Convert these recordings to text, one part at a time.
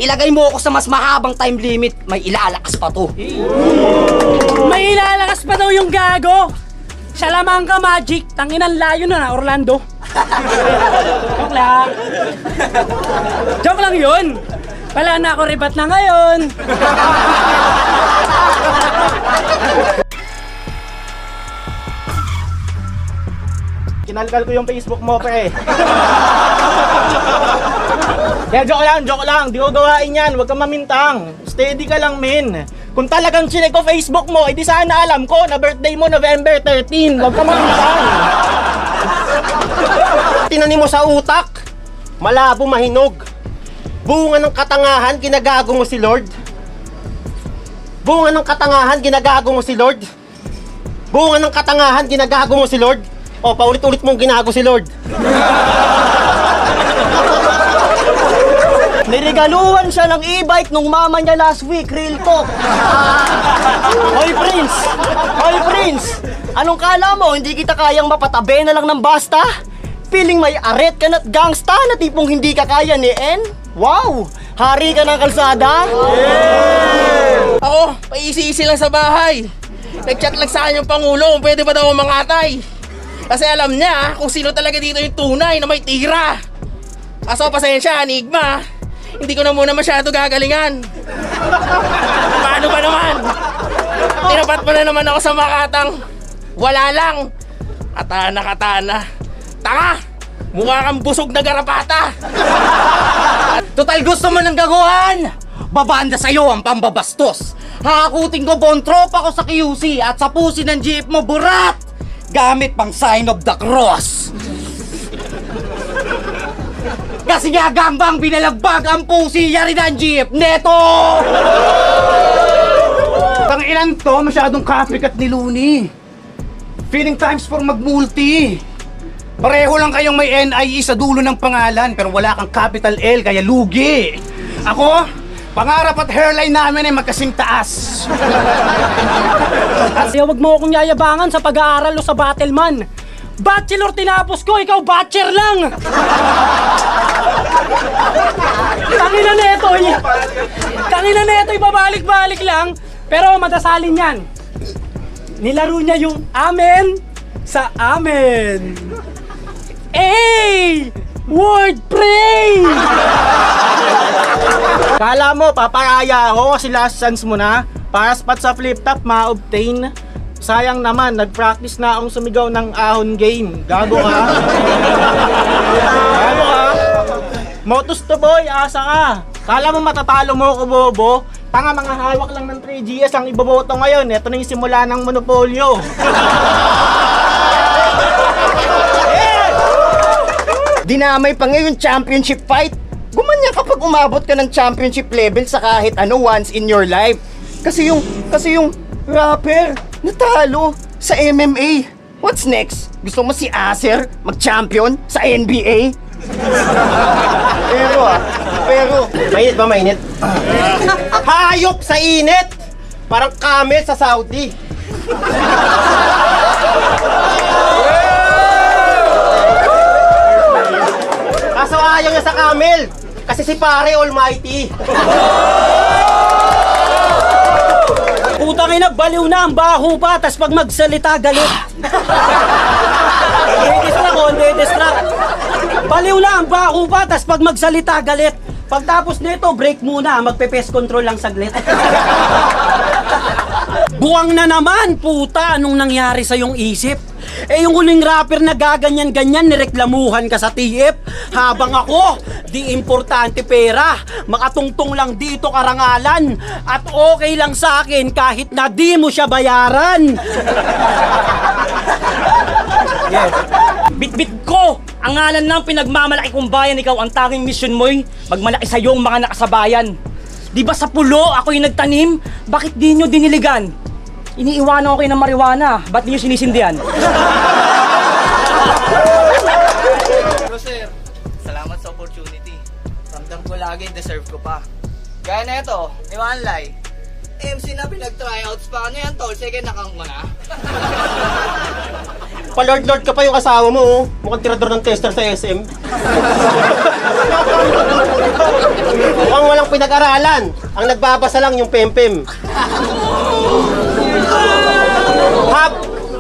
ilagay mo ako sa mas mahabang time limit, may ilalakas pa to. May ilalakas pa daw yung gago. Salamangka Magic, tanginan layo na Orlando. Joke lang. Joke lang yun. Wala na ako ribat na ngayon. Kinalkal ko yung Facebook mo, pre. Kaya joke lang. Di ko gawain yan. Huwag kang mamintang. Steady ka lang, men. Kung talagang chinek ko Facebook mo, edi sana alam ko na birthday mo November 13. Huwag kang mamintang. Tinanim mo sa utak, malabo mahinog. Bunga ng katangahan, ginagago mo si Lord. Bunga ng katangahan, ginagago mo si Lord. Bunga ng katangahan, ginagago mo si Lord. O, paulit-ulit mong ginago si Lord. Niregaluhan siya ng e-bike nung mama niya last week, real talk. Hoy Prince! Anong kala mo, hindi kita kayang mapatabi na lang ng basta? Piling may aret ka na't gangsta na tipong hindi ka kaya ni En? Wow! Hari ka ng kalsada? Ako, paisi-isi lang sa bahay. Nag-chat lang sa akin yung Pangulo kung pwede ba daw mangatay. Kasi alam niya kung sino talaga dito yung tunay na may tira. Kaso pasensya, Enigma. Hindi ko na muna masyado gagalingan. Paano ba naman? Tinapat mo na naman ako sa Makatang. Wala lang. Katana. Tanga! Mukha kang busog na garapata. Total gusto mo ng gaguhan! Babanda sa'yo ang pambabastos. Hakutin ko buong tropa ko sa QC at sa pusi ng jeep mo burat! Gamit pang sign of the cross. Kasi nga gambang binalagbag ang pusi yari ng jeep. Neto! Tanginan to, masyadong kapikat ni Looney. Feeling times for magmulti. Pareho lang kayong may NIE sa dulo ng pangalan pero wala kang capital L kaya lugi. Ako, pangarap at hairline namin ay magkasing taas. Kaya wag mo akong yayabangan sa pag-aaral o sa battleman. Bachelor tinapos ko, ikaw bachelor lang! Tangina neto'y babalik-balik lang, pero madasalin yan. Nilaro niya yung amen sa amen. Hey! Word pray! Kala mo, paparaya ako kasi last chance mo na. Para spot sa flip top, ma-obtain. Sayang naman, nag-practice na akong sumigaw ng ahon game. Gago ka. Gago ka. Motus to boy, asa ka. Kala mo matatalo mo ko, bobo. Tanga, mga hawak lang ng 3GS ang iboboto ngayon. Ito na yung simula ng monopolyo. Dinamay pa ngayon championship fight. Gumanya kapag umabot ka ng championship level sa kahit ano once in your life. Kasi yung rapper natalo sa MMA. What's next? Gusto mo si Acer mag-champion sa NBA? Pero, mainit ba mainit? Hayop sa init! Parang camel sa Saudi. Kaso ayaw niya sa camel. Kasi si pare almighty. Putang ina, baliw na ang baho pa, tas pag magsalita galit. Distract. Baliw na ang baho pa, tas pag magsalita galit. Pagtapos nito, break muna, magpe-pest control lang saglit. Buwang na naman, puta, anong nangyari sa iyong isip? Eh yung huling rapper na gaganyan-ganyan, nireklamuhan ka sa TF. Habang ako, di importante pera. Makatungtong lang dito karangalan. At okay lang sa akin kahit na di mo siya bayaran. Yes. Bit-bit ko! Ang ngalan ng pinagmamalaki kong bayan, ikaw ang tanging mission mo'y magmalaki sa iyong mga nakasabayan. Di ba sa pulo ako yung nagtanim? Bakit di nyo diniligan? Iniiwanan ko kayo ng marijuana. Ba't di nyo sinisindihan? Pero sir, salamat sa opportunity. Ramdam ko lagi, deserve ko pa. Gaya na ito, Iwanlay. MC na pinag-tryouts pa. Ano yan tol? Second account mo na? Pa-lord-lord ka pa yung asawa mo, oh. Mukhang tirador ng tester sa SM. Mukhang walang pinag-aralan. Ang nagbabasa lang yung pempem.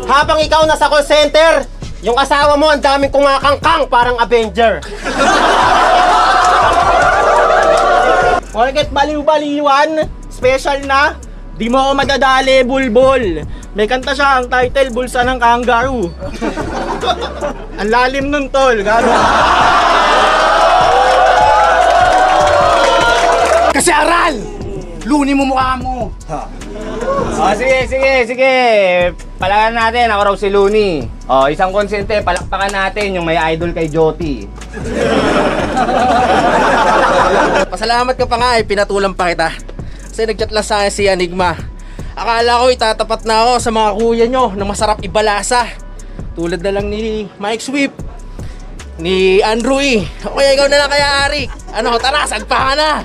Habang ikaw nasa call center, yung asawa mo ang daming kumakangkang parang Avenger. Porket baliw-baliwan, special na, di mo ako madadali, bulbul. May kanta siya, ang title, Bulsa ng Kangaroo. Ang lalim nun, tol. Gano'n. Kasi aral! Looney mo mukha mo. Sige. Palagan natin, ako raw si Looney. Isang konsente, palakpakan natin yung may idol kay Joti. Pasalamat ka pa nga, pinatulang pa kita. Kasi nag-chat lang sa akin si Enigma. Akala ko itatapat na ako sa mga kuya nyo na masarap ibalasa. Tulad na lang ni Mike Swift, ni Andrew E. O kaya ikaw na lang kaya, Arik. Ano, tara, sagpa ka na.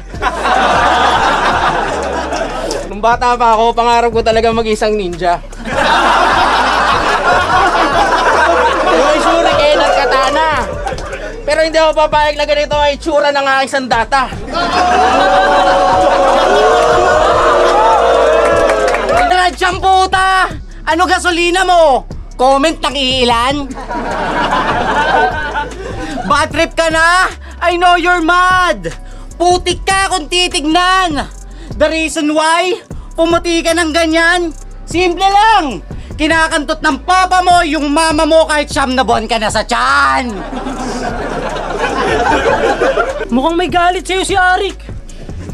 Nung bata pa ako, pangarap ko talaga mag-isang ninja. Yung shuriken at katana. Pero hindi ako papayag na ganito ay itsura ng aking sandata. Diyan puta! Ano gasolina mo? Comment ng iilan? Bad trip ka na? I know you're mad! Putik ka kung titignan! The reason why pumuti ka ng ganyan? Simple lang! Kinakantot ng papa mo yung mama mo kahit 9 na buwan ka na sa tiyan! Mukhang may galit sa'yo si Arik.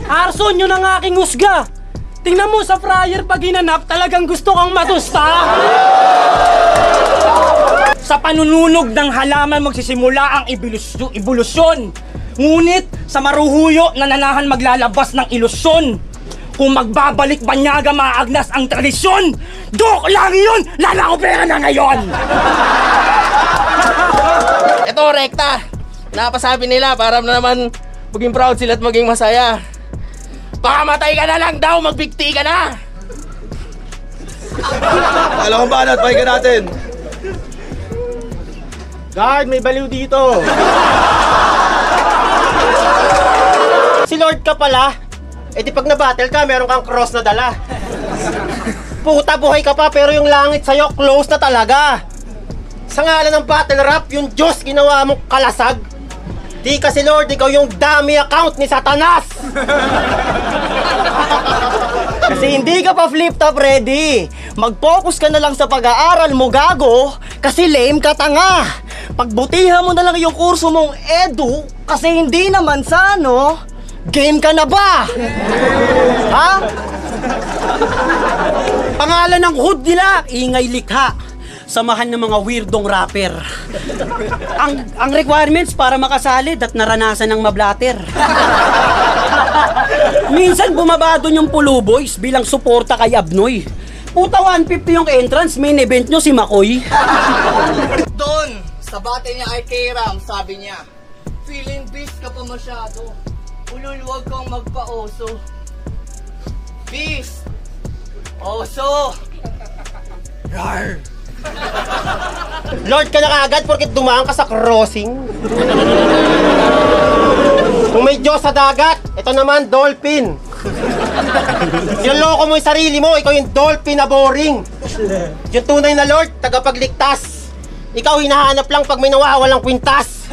Arson, yun ang aking husga. Tingnan mo sa fryer pag ginanap, talagang gusto kang matusta. Sa panununog ng halaman magsisimula ang ebolusyon. Ngunit sa maruhuyo nananahan maglalabas ng ilusyon. Kung magbabalik banyaga maagnas ang tradisyon, joke lang yun! Lala ko pera na ngayon! Ito, rekta. Napasabi nila para naman maging proud sila at maging masaya. Pakamatay ka na lang daw, magbigti ka na! Alam ko ba na, pahinga natin. Guard, may baliw dito. Si Lord ka pala. Eh di pag na-battle ka, meron kang cross na dala. Puta, buhay ka pa pero yung langit sa'yo close na talaga. Sa ngalan ng battle rap, yung Diyos ginawa mong kalasag. Di kasi Lord, ikaw yung dummy account ni Satanas. Kasi hindi ka pa flip top ready. Mag-focus ka na lang sa pag-aaral mo, gago. Kasi lame ka tanga. Pagbutihan mo na lang yung kurso mong edu. Kasi hindi naman sa ano, game ka na ba? Ha? Pangalan ng hood nila, Ingay Likha. Samahan ng mga weirdong rapper. Ang requirements para makasali at naranasan ng mablatter. Minsan bumaba doon yung Pulu Boys bilang suporta kay Abnoy. Puta 150 yung entrance, main event nyo si Makoy. Doon, sa bate niya ay K-Ram, sabi niya, feeling beast ka pa masyado. Ulul, huwag kang magpa-oso. Beast! Oso! Rar! Lord ka na kaagad porket dumaan ka sa crossing. Kung may Diyos sa dagat, ito naman dolphin. Niloloko mo yung sarili mo, ikaw yung dolphin na boring. Yung tunay na Lord, tagapagligtas. Ikaw hinahanap lang pag may nawawalang kwintas.